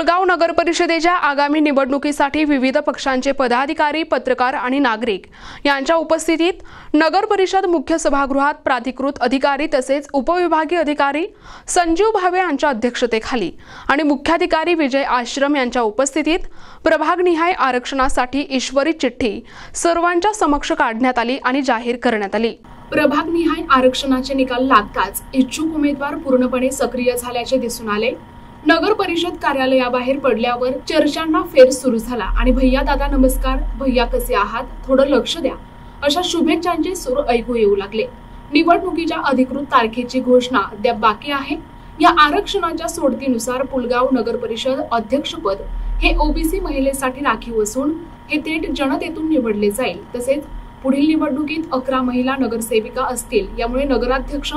पुलगाव नगर परिषदेच्या आगामी निवडणुकीसाठी विविध पक्षांचे पदाधिकारी, पत्रकार आणि नागरिक यांच्या उपस्थितीत नगर परिषद मुख्य सभागृहात प्राधिकृत अधिकारी तसेच उपविभागीय अधिकारी संजीव भावे यांच्या अध्यक्षतेखाली आणि मुख्याधिकारी विजय आश्रम यांच्या उपस्थितीत प्रभागनिहाय आरक्षणासाठी ईश्वरी चिठ्ठी सर्वांच्या समक्ष काढण्यात आली आणि जाहीर करण्यात आली। प्रभागनिहाय आरक्षणाचे निकाल लागताच इच्छुक उमेदवार पूर्णपणे सक्रिय झाल्याचे दिसून आले। नगर परिषद कार्यालयाबाहेर पडल्यावर चर्चांना फेर सुरू झाला आणि भैया दादा नमस्कार, भैया कसे आहात, थोडं लक्ष द्या अशा शुभेच्छांचे सूर ऐकू येऊ लागले। निवडणुकीच्या अधिकृत तारखेची घोषणा अद्याप बाकी आहे। या आरक्षणाच्या सोडतीनुसार पुलगाव नगर परिषद अध्यक्षपद हे ओबीसी महिलेसाठी राखीव असून हे थेट जनतेतून निवडले जाईल। तसेच पुढील निवडणुकीत 11 महिला नगरसेविका असतील। यामुळे नगराध्यक्ष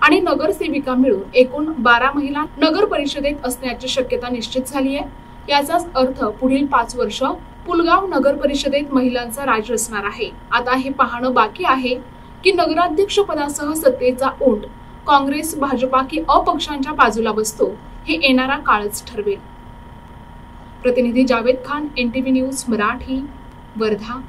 आणि नगरसेविका मिळून एकूण 12 महिला नगर परिषदेत असण्याची शक्यता निश्चित झाली आहे। याचाच अर्थ पुढील 5 वर्ष पुलगाव नगर परिषदेत महिलांचा राज असणार आहे। आता हे पाहणं बाकी आहे की नगराध्यक्ष पदासह सत्तेचा ओट काँग्रेस, भाजपा की अपक्षांच्या बाजूला बसतो हे येणारा काळच ठरवेल। प्रतिनिधी जावेद खान, NTV न्यूज मराठी, वर्धा।